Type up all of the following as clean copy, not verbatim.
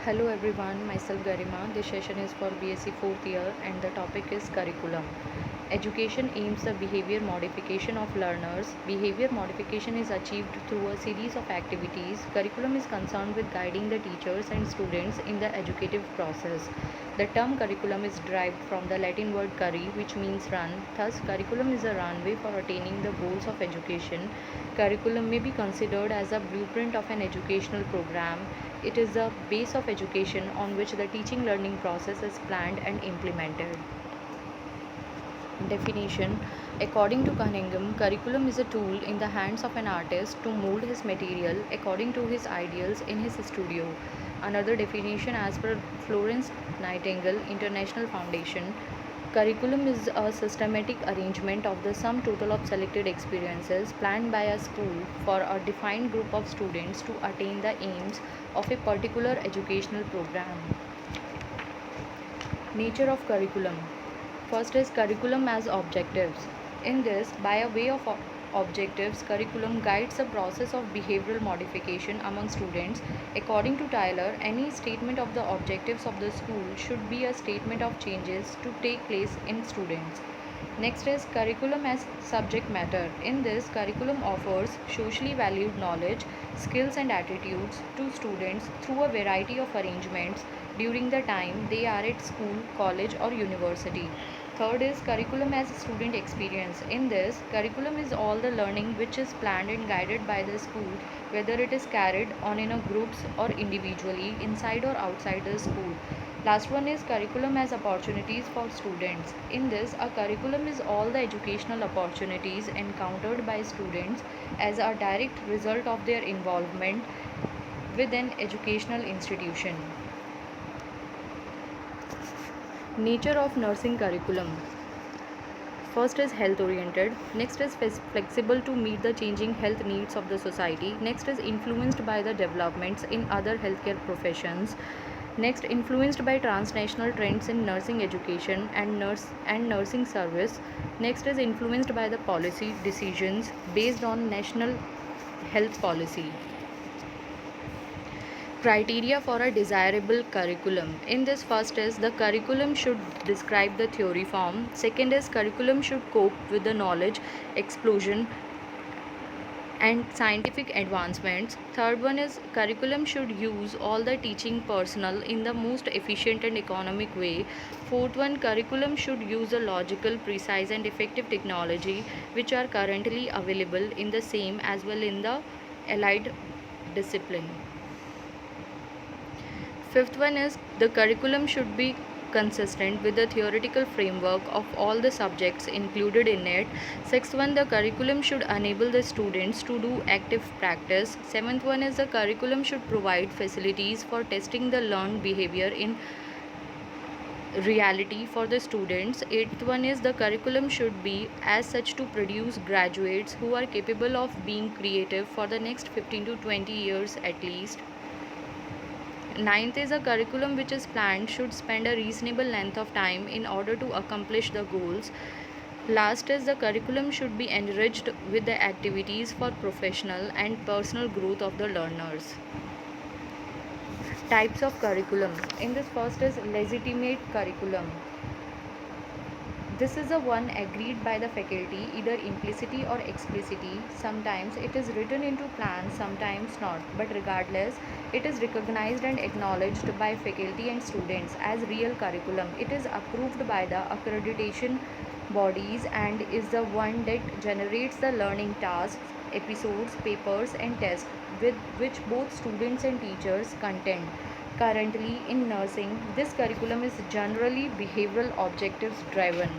Hello everyone, myself Garima. This session is for BSc 4th year and the topic is curriculum. Education aims the behavior modification of learners. Behavior modification is achieved through a series of activities. Curriculum is concerned with guiding the teachers and students in the educative process. The term curriculum is derived from the Latin word curri, which means run. Thus, curriculum is a runway for attaining the goals of education. Curriculum may be considered as a blueprint of an educational program. It is the base of education on which the teaching learning process is planned and implemented. Definition: according to Cunningham, curriculum is a tool in the hands of an artist to mold his material according to his ideals in his studio. Another definition, as per Florence Nightingale International Foundation, curriculum is a systematic arrangement of the sum total of selected experiences planned by a school for a defined group of students to attain the aims of a particular educational program. Nature of curriculum. First is curriculum as objectives. In this, by a way of objectives, curriculum guides the process of behavioral modification among students. According to Tyler, any statement of the objectives of the school should be a statement of changes to take place in students. Next is curriculum as subject matter. In this, curriculum offers socially valued knowledge, skills, and attitudes to students through a variety of arrangements during the time they are at school, college, or university. Third is curriculum as student experience. In this, curriculum is all the learning which is planned and guided by the school, whether it is carried on in a groups or individually, inside or outside the school. Last one is curriculum as opportunities for students. In this, a curriculum is all the educational opportunities encountered by students as a direct result of their involvement with an educational institution. Nature of nursing curriculum. First is health oriented, next is flexible to meet the changing health needs of the society, next is influenced by the developments in other healthcare professions, next influenced by transnational trends in nursing education and nursing service, next is influenced by the policy decisions based on national health policy. Criteria for a desirable curriculum. In this, first is the curriculum should describe the theory form. Second is curriculum should cope with the knowledge explosion and scientific advancements. Third one is curriculum should use all the teaching personnel in the most efficient and economic way. Fourth one, curriculum should use a logical, precise, and effective technology which are currently available in the same as well in the allied discipline. Fifth one is the curriculum should be consistent with the theoretical framework of all the subjects included in it. Sixth one, the curriculum should enable the students to do active practice. Seventh one is the curriculum should provide facilities for testing the learned behavior in reality for the students. Eighth one is the curriculum should be as such to produce graduates who are capable of being creative for the next 15 to 20 years at least. Ninth is a curriculum which is planned should spend a reasonable length of time in order to accomplish the goals. Last is the curriculum should be enriched with the activities for professional and personal growth of the learners. Types of curriculum. In this, first is legitimate curriculum. This is the one agreed by the faculty, either implicitly or explicitly. Sometimes it is written into plans, sometimes not, but regardless, it is recognized and acknowledged by faculty and students as real curriculum. It is approved by the accreditation bodies and is the one that generates the learning tasks, episodes, papers, and tests with which both students and teachers contend. Currently, in nursing, this curriculum is generally behavioral objectives driven.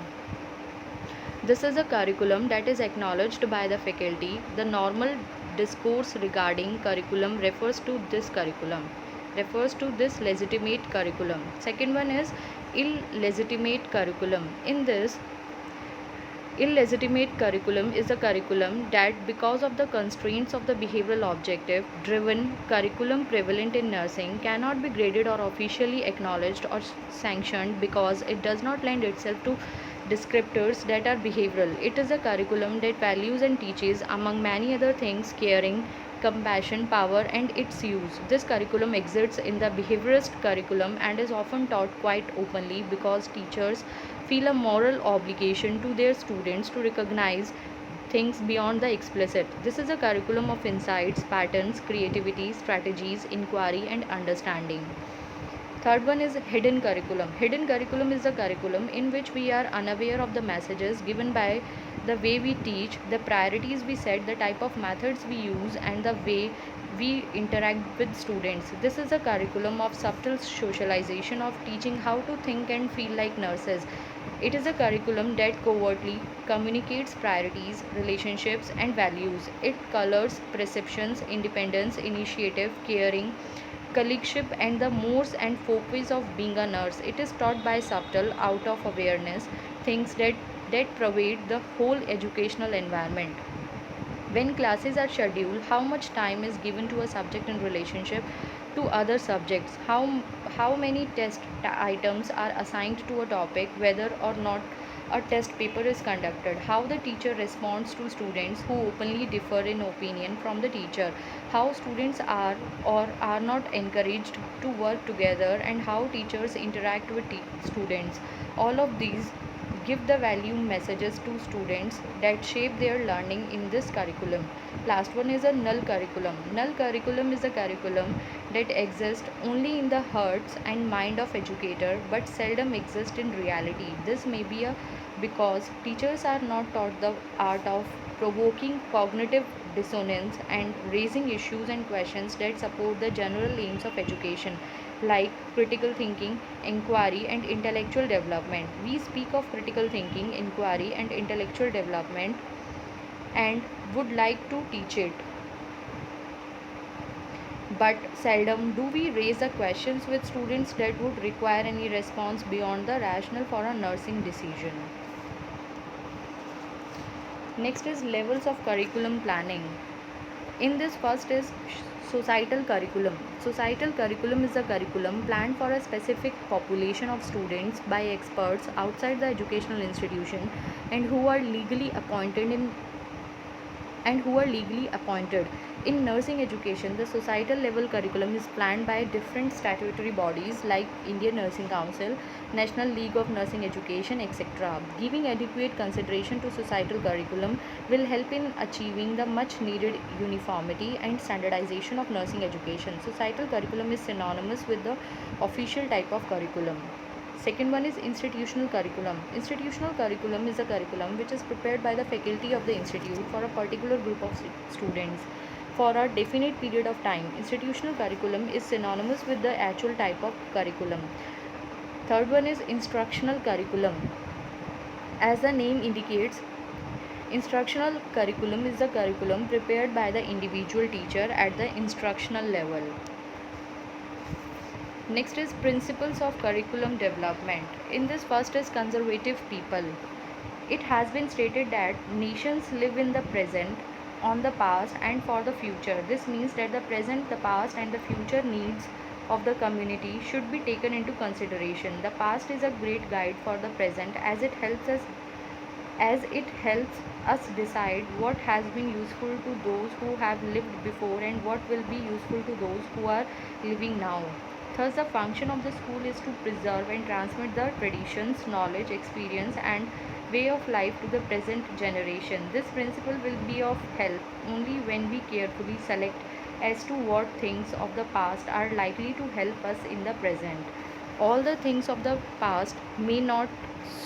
This is a curriculum that is acknowledged by the faculty. The normal discourse regarding curriculum refers to this legitimate curriculum. Second one is illegitimate curriculum. In this, illegitimate curriculum is a curriculum that, because of the constraints of the behavioral objective driven curriculum prevalent in nursing, cannot be graded or officially acknowledged or sanctioned because it does not lend itself to descriptors that are behavioral. It is a curriculum that values and teaches, among many other things, caring, compassion, power, and its use. This curriculum exists in the behaviorist curriculum and is often taught quite openly because teachers feel a moral obligation to their students to recognize things beyond the explicit. This is a curriculum of insights, patterns, creativity, strategies, inquiry, and understanding. Third one is hidden curriculum. Hidden curriculum is a curriculum in which we are unaware of the messages given by the way we teach, the priorities we set, the type of methods we use, and the way we interact with students. This is a curriculum of subtle socialization of teaching how to think and feel like nurses. It is a curriculum that covertly communicates priorities, relationships, and values. It colors perceptions, independence, initiative, caring, colleagueship, and the mores and folkways of being a nurse. It is taught by subtle, out of awareness things that pervade the whole educational environment. When classes are scheduled, how much time is given to a subject in relationship to other subjects, how many items are assigned to a topic, whether or not a test paper is conducted, how the teacher responds to students who openly differ in opinion from the teacher, how students are or are not encouraged to work together, and how teachers interact with students. All of these give the value messages to students that shape their learning in this curriculum. Last one is a null curriculum. Null curriculum is a curriculum that exists only in the hearts and mind of educator but seldom exists in reality. This may be a because teachers are not taught the art of provoking cognitive dissonance and raising issues and questions that support the general aims of education, like critical thinking, inquiry, and intellectual development. We speak of critical thinking, inquiry, and intellectual development and would like to teach it. But seldom do we raise the questions with students that would require any response beyond the rational for a nursing decision. Next is levels of curriculum planning. In this, first is societal curriculum. Societal curriculum is a curriculum planned for a specific population of students by experts outside the educational institution and who are legally appointed in nursing education. The societal level curriculum is planned by different statutory bodies like Indian Nursing Council, National League of Nursing Education, etc. Giving adequate consideration to societal curriculum will help in achieving the much needed uniformity and standardization of nursing education. Societal curriculum is synonymous with the official type of curriculum. Second one is institutional curriculum. Institutional curriculum is a curriculum which is prepared by the faculty of the institute for a particular group of students for a definite period of time. Institutional curriculum is synonymous with the actual type of curriculum. Third one is instructional curriculum. As the name indicates, instructional curriculum is the curriculum prepared by the individual teacher at the instructional level. Next is principles of curriculum development. In this, first is conservative people. It has been stated that nations live in the present, on the past, and for the future. This means that the present, the past, and the future needs of the community should be taken into consideration. The past is a great guide for the present as it helps us decide what has been useful to those who have lived before and what will be useful to those who are living now. Thus, the function of the school is to preserve and transmit the traditions, knowledge, experience, and way of life to the present generation. This principle will be of help only when we carefully select as to what things of the past are likely to help us in the present. All the things of the past may not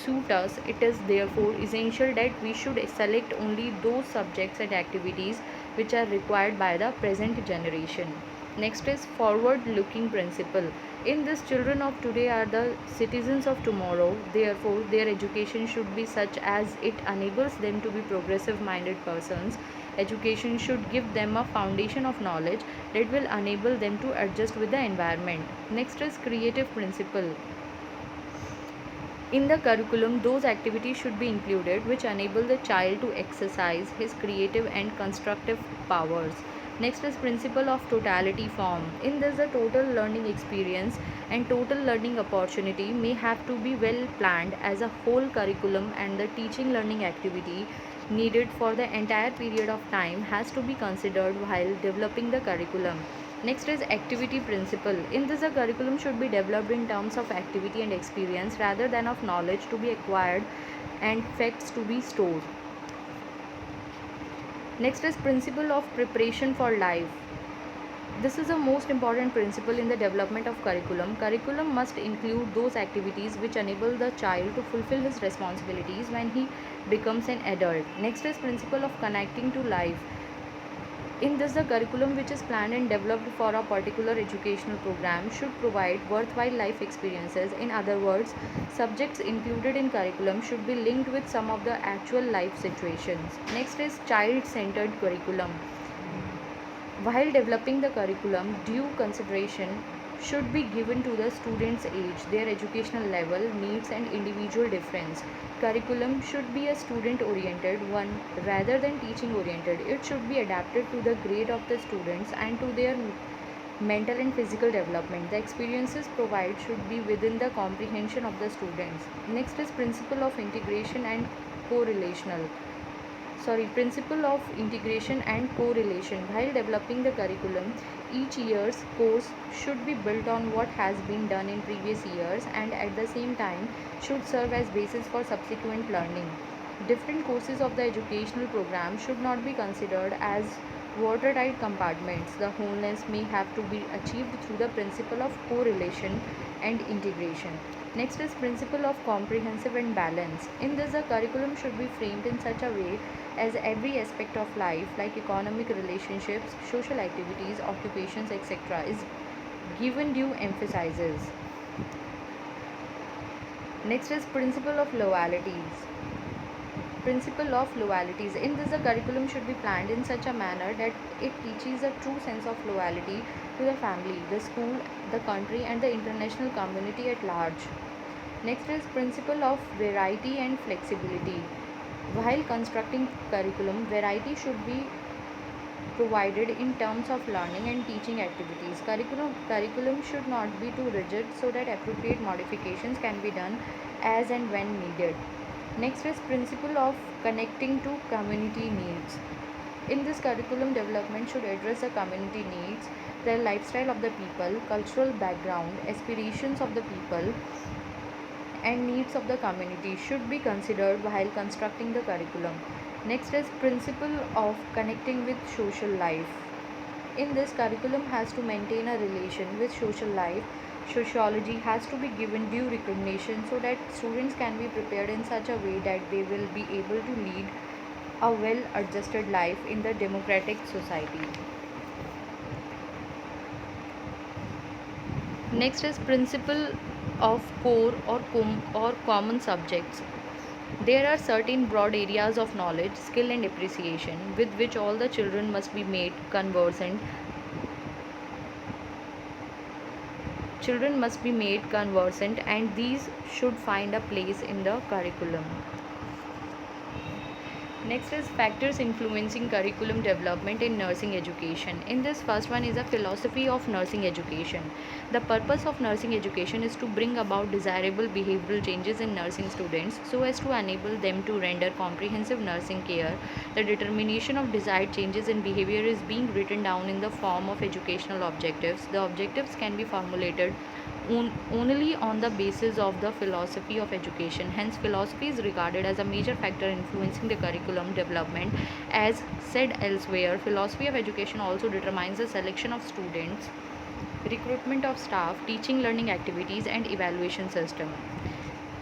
suit us. It is therefore essential that we should select only those subjects and activities which are required by the present generation. Next is forward looking principle. In this, children of today are the citizens of tomorrow. Therefore, their education should be such as it enables them to be progressive minded persons. Education should give them a foundation of knowledge that will enable them to adjust with the environment. Next is creative principle. In the curriculum, those activities should be included which enable the child to exercise his creative and constructive powers. Next is principle of totality form. In this, the total learning experience and total learning opportunity may have to be well planned as a whole curriculum, and the teaching learning activity needed for the entire period of time has to be considered while developing the curriculum. Next is activity principle. In this, the curriculum should be developed in terms of activity and experience rather than of knowledge to be acquired and facts to be stored. Next is principle of preparation for life. This is the most important principle in the development of curriculum. Curriculum must include those activities which enable the child to fulfill his responsibilities when he becomes an adult. Next is principle of connecting to life. In this, the curriculum which is planned and developed for a particular educational program should provide worthwhile life experiences. In other words, subjects included in curriculum should be linked with some of the actual life situations. Next is child-centered curriculum. While developing the curriculum, due consideration should be given to the student's age, their educational level, needs, and individual difference. Curriculum should be a student-oriented one rather than teaching-oriented. It should be adapted to the grade of the students and to their mental and physical development. The experiences provided should be within the comprehension of the students. Next is principle of integration and correlational. Principle of integration and correlation. While developing the curriculum, each year's course should be built on what has been done in previous years and at the same time should serve as basis for subsequent learning. Different courses of the educational program should not be considered as watertight compartments. The wholeness may have to be achieved through the principle of correlation and integration. Next is principle of comprehensive and balance. In this, the curriculum should be framed in such a way as every aspect of life like economic relationships, social activities, occupations, etc. is given due emphasis. Next is principle of loyalties. Principle of loyalties. In this, the curriculum should be planned in such a manner that it teaches a true sense of loyalty to the family, the school, the country, and the international community at large. Next is principle of variety and flexibility. While constructing curriculum, variety should be provided in terms of learning and teaching activities. Curriculum should not be too rigid so that appropriate modifications can be done as and when needed. Next is principle of connecting to community needs. In this, curriculum development should address the community needs, the lifestyle of the people, cultural background, aspirations of the people, and needs of the community should be considered while constructing the curriculum. Next is principle of connecting with social life. In this, curriculum has to maintain a relation with social life. Sociology has to be given due recognition so that students can be prepared in such a way that they will be able to lead a well adjusted life in the democratic society. Next is principle of core or common subjects. There are certain broad areas of knowledge, skill, and appreciation with which all the children must be made conversant. Children must be made conversant, and these should find a place in the curriculum. Next is factors influencing curriculum development in nursing education. In this, first one is a philosophy of nursing education. The purpose of nursing education is to bring about desirable behavioral changes in nursing students so as to enable them to render comprehensive nursing care. The determination of desired changes in behavior is being written down in the form of educational objectives. The objectives can be formulated only on the basis of the philosophy of education. Hence, philosophy is regarded as a major factor influencing the curriculum development. As said elsewhere, philosophy of education also determines the selection of students, recruitment of staff, teaching learning activities, and evaluation system.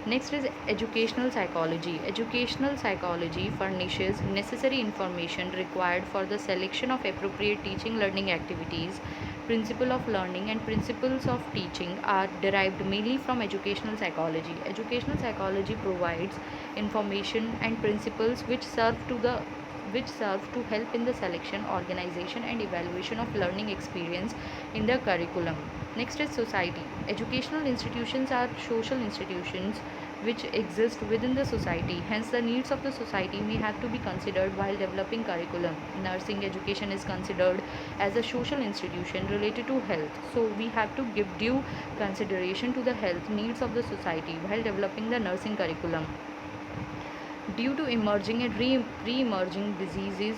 Next is educational psychology. Educational psychology furnishes necessary information required for the selection of appropriate teaching learning activities. Principle of learning and principles of teaching are derived mainly from educational psychology. Educational psychology provides information and principles which serve to help in the selection, organization, and evaluation of learning experience in the curriculum. Next is society. Educational institutions are social institutions which exist within the society. Hence, the needs of the society may have to be considered while developing curriculum. Nursing education is considered as a social institution related to health. So, we have to give due consideration to the health needs of the society while developing the nursing curriculum. Due to emerging and re-emerging diseases,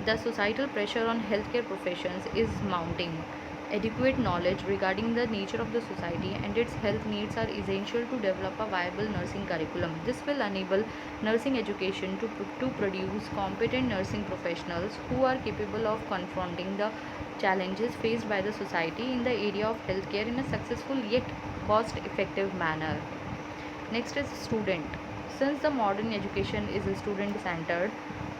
the societal pressure on healthcare professions is mounting. Adequate knowledge regarding the nature of the society and its health needs are essential to develop a viable nursing curriculum. This will enable nursing education to produce competent nursing professionals who are capable of confronting the challenges faced by the society in the area of healthcare in a successful yet cost effective manner. Next is student. Since the modern education is student centered,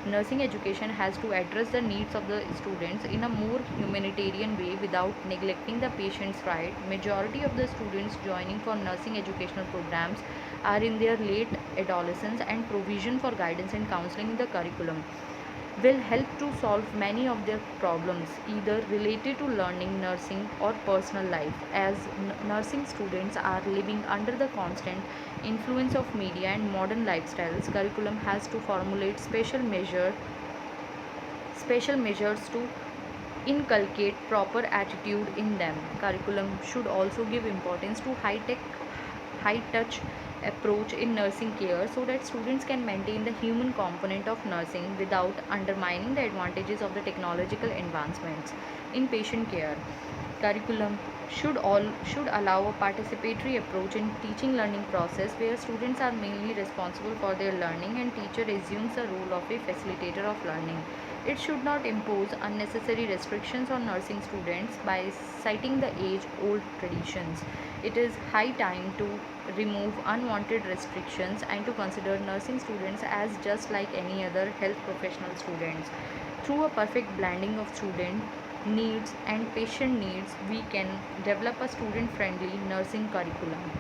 nursing education has to address the needs of the students in a more humanitarian way without neglecting the patient's right. Majority of the students joining for nursing educational programs are in their late adolescence, and provision for guidance and counseling in the curriculum will help to solve many of their problems, either related to learning, nursing, or personal life. As nursing students are living under the constant influence of media and modern lifestyles, curriculum has to formulate special measures to inculcate proper attitude in them. Curriculum should also give importance to high touch approach in nursing care so that students can maintain the human component of nursing without undermining the advantages of the technological advancements in patient care. Curriculum should allow a participatory approach in teaching learning process where students are mainly responsible for their learning and teacher assumes the role of a facilitator of learning. It should not impose unnecessary restrictions on nursing students by citing the age old traditions. It is high time to remove unwanted restrictions and to consider nursing students as just like any other health professional students. Through a perfect blending of student needs and patient needs, we can develop a student friendly nursing curriculum.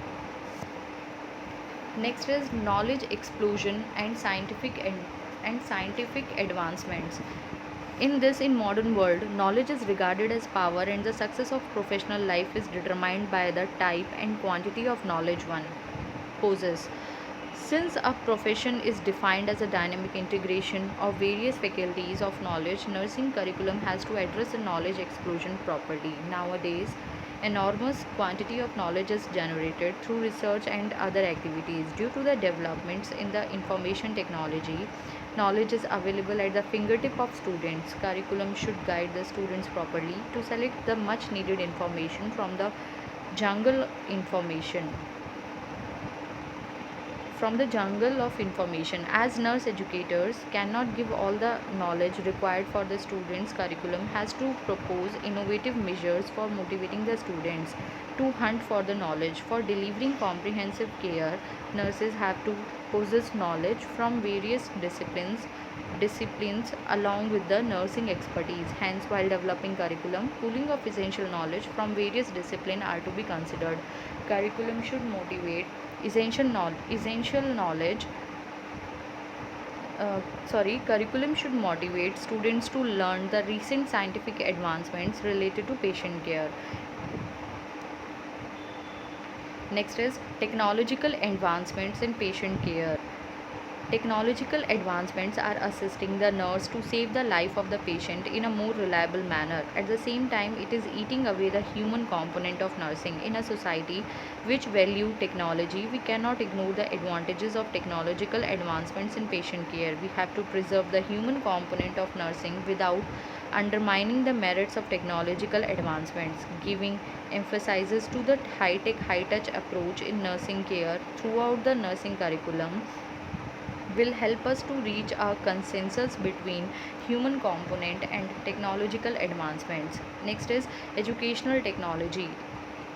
Next is knowledge explosion and scientific advancements. In modern world, knowledge is regarded as power, and the success of professional life is determined by the type and quantity of knowledge one possesses. Since a profession is defined as a dynamic integration of various faculties of knowledge, nursing curriculum has to address the knowledge explosion properly. Nowadays, enormous quantity of knowledge is generated through research and other activities. Due to the developments in the information technology, knowledge is available at the fingertip of students. Curriculum should guide the students properly to select the much needed information jungle information from the jungle of information. As nurse educators cannot give all the knowledge required for the students, curriculum has to propose innovative measures for motivating the students to hunt for the knowledge. For delivering comprehensive care, nurses have to possess knowledge from various disciplines along with the nursing expertise. Hence, while developing curriculum, pooling of essential knowledge from various disciplines are to be considered. Curriculum should motivate essential knowledge curriculum should motivate students to learn the recent scientific advancements related to patient care. Next is technological advancements in patient care. Technological advancements are assisting the nurse to save the life of the patient in a more reliable manner. At the same time, it is eating away the human component of nursing. In a society which value technology, we cannot ignore the advantages of technological advancements in patient care. We have to preserve the human component of nursing without undermining the merits of technological advancements. Giving emphasizes to the high-tech, high-touch approach in nursing care throughout the nursing curriculum will help us to reach a consensus between human component and technological advancements. Next is educational technology.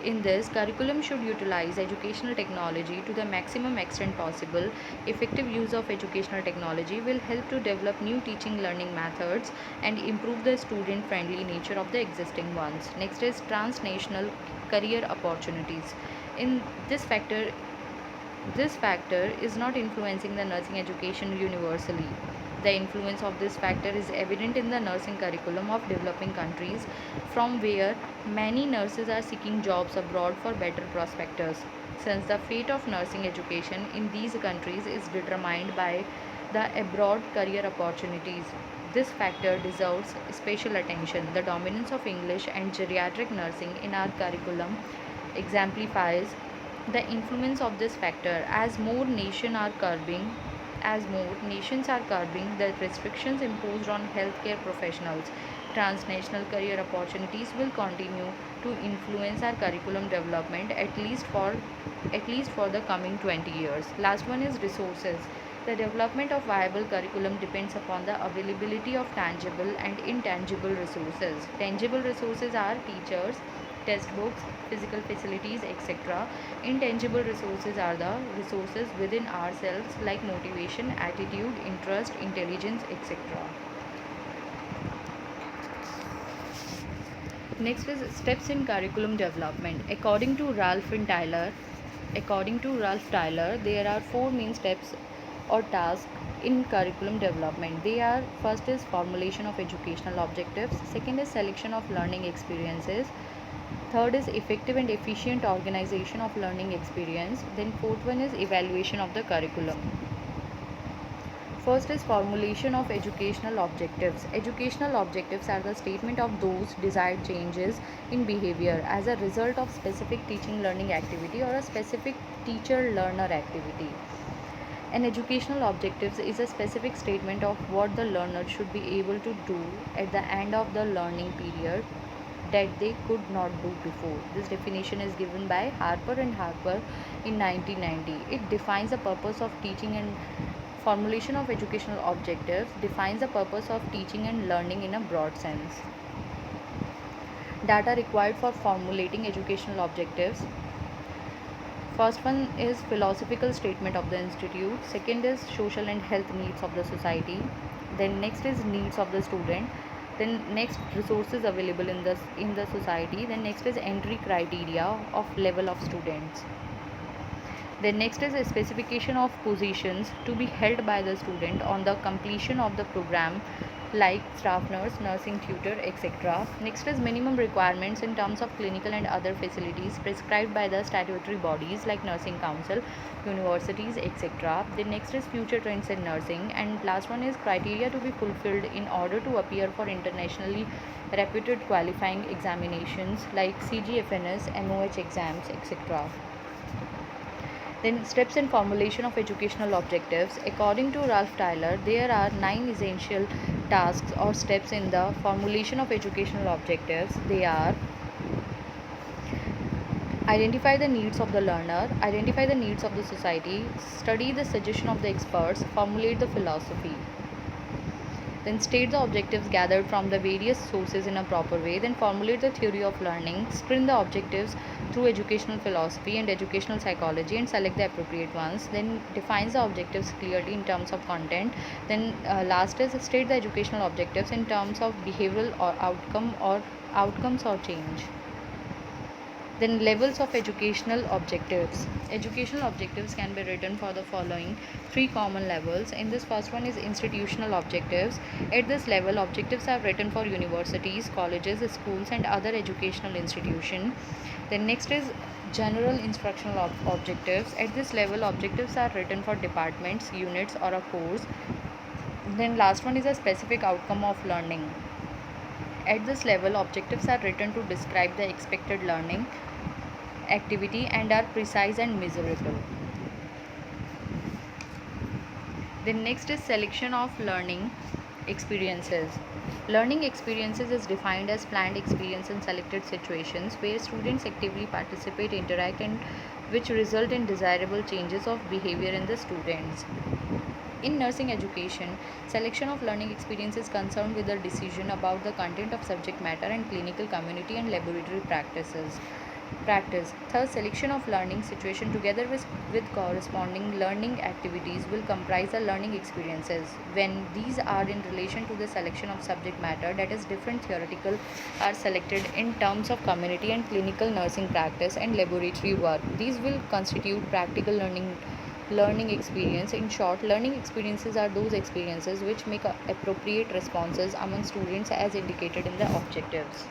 In this, curriculum should utilize educational technology to the maximum extent possible. Effective use of educational technology will help to develop new teaching learning methods and improve the student friendly nature of the existing ones. Next is transnational career opportunities. In this factor is not influencing the nursing education universally. The influence of this factor is evident in the nursing curriculum of developing countries, from where many nurses are seeking jobs abroad for better prospectus. Since the fate of nursing education in these countries is determined by the abroad career opportunities, this factor deserves special attention. The dominance of English and geriatric nursing in our curriculum exemplifies the influence of this factor. As more nations are curbing as more nations are curbing the restrictions imposed on healthcare professionals, transnational career opportunities will continue to influence our curriculum development at least for the coming 20 years. Last one is resources. The development of viable curriculum depends upon the availability of tangible and intangible resources. Tangible resources are teachers, textbooks, physical facilities, etc. Intangible resources are the resources within ourselves like motivation, attitude, interest, intelligence, etc. Next is steps in curriculum development. According to Ralph Tyler, there are four main steps or tasks in curriculum development. They are: first is formulation of educational objectives, second is selection of learning experiences, third is effective and efficient organization of learning experience, then fourth one is evaluation of the curriculum. First is formulation of educational objectives. Educational objectives are the statement of those desired changes in behavior as a result of specific teaching learning activity or a specific teacher learner activity. An educational objectives is a specific statement of what the learner should be able to do at the end of the learning period that they could not do before. This definition is given by Harper and Harper in 1990. It defines the purpose of teaching and formulation of educational objectives defines the purpose of teaching and learning in a broad sense. Data required for formulating educational objectives. First one is philosophical statement of the institute. Second is social and health needs of the society. Then next is needs of the student. Then next resources available in the society. Then next is entry criteria of level of students. Then next is a specification of positions to be held by the student on the completion of the program like staff nurse, nursing tutor, etc. Next is minimum requirements in terms of clinical and other facilities prescribed by the statutory bodies like nursing council, universities, etc. Then next is future trends in nursing, and last one is criteria to be fulfilled in order to appear for internationally reputed qualifying examinations like CGFNS, MOH exams, etc. Then steps in formulation of educational objectives. According to Ralph Tyler, there are 9 essential tasks or steps in the formulation of educational objectives. They are: identify the needs of the learner, identify the needs of the society, study the suggestion of the experts, formulate the philosophy. Then state the objectives gathered from the various sources in a proper way. Then formulate the theory of learning, sprint the objectives through educational philosophy and educational psychology and select the appropriate ones. Then defines the objectives clearly in terms of content. Then last is state the educational objectives in terms of behavioral or outcomes or change. Then levels of educational objectives. Educational objectives can be written for the following three common levels. In this first one is institutional objectives. At this level, objectives are written for universities, colleges, schools and other educational institutions. Then next is general instructional objectives. At this level, objectives are written for departments, units or a course. Then last one is a specific outcome of learning. At this level, objectives are written to describe the expected learning activity and are precise and measurable. Then next is selection of learning experiences. Learning experiences is defined as planned experience in selected situations where students actively participate, interact and which result in desirable changes of behavior in the students. In nursing education, selection of learning experience is concerned with the decision about the content of subject matter and clinical community and laboratory practice. Thus, selection of learning situation together with corresponding learning activities will comprise the learning experiences. When these are in relation to the selection of subject matter, that is different theoretical are selected in terms of community and clinical nursing practice and laboratory work. These will constitute practical learning experience. In short, learning experiences are those experiences which make appropriate responses among students as indicated in the objectives.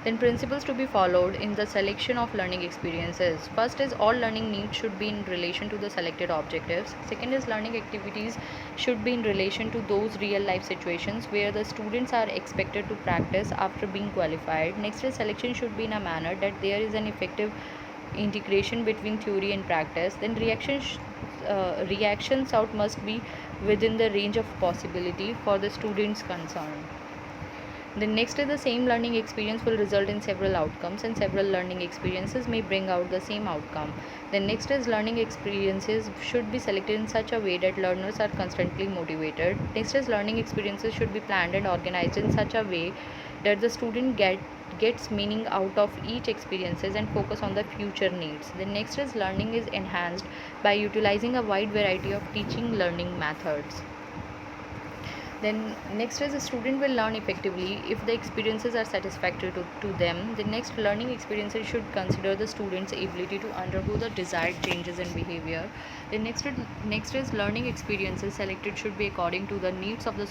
Then principles to be followed in the selection of learning experiences. First is all learning needs should be in relation to the selected objectives. Second is learning activities should be in relation to those real life situations where the students are expected to practice after being qualified. Next is selection should be in a manner that there is an effective integration between theory and practice. Then reactions out must be within the range of possibility for the students concerned. The next is the same learning experience will result in several outcomes, and several learning experiences may bring out the same outcome. The next is learning experiences should be selected in such a way that learners are constantly motivated. Next is learning experiences should be planned and organized in such a way that the student gets meaning out of each experiences and focus on the future needs. The next is learning is enhanced by utilizing a wide variety of teaching learning methods. Then next is a student will learn effectively if the experiences are satisfactory to them. The next learning experiences should consider the student's ability to undergo the desired changes in behavior. The next is learning experiences selected should be according to the needs of the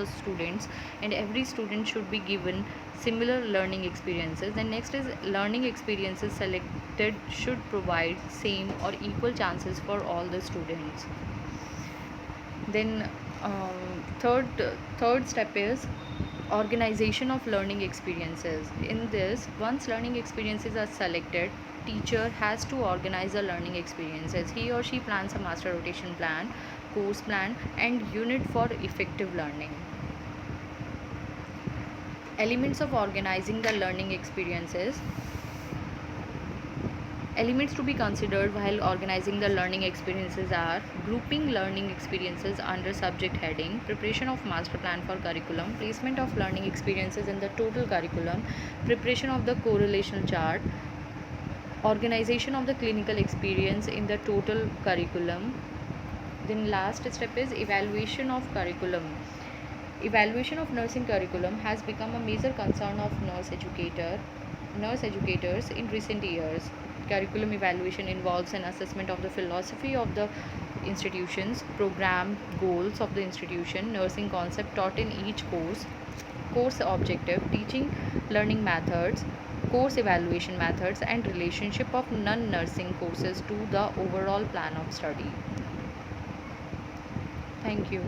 students, and every student should be given similar learning experiences. The next is learning experiences selected should provide same or equal chances for all the students. Then third step is organization of learning experiences. In this, once learning experiences are selected, teacher has to organize the learning experiences. He or she plans a master rotation plan, course plan, and unit for effective learning. Elements of organizing the learning experiences. Elements to be considered while organizing the learning experiences are grouping learning experiences under subject heading, preparation of master plan for curriculum, placement of learning experiences in the total curriculum, preparation of the correlational chart, organization of the clinical experience in the total curriculum. Then last step is evaluation of curriculum. Evaluation of nursing curriculum has become a major concern of nurse educators in recent years. Curriculum evaluation involves an assessment of the philosophy of the institutions, program, goals of the institution, nursing concept taught in each course objective, teaching learning methods, course evaluation methods, and relationship of non-nursing courses to the overall plan of study. Thank you.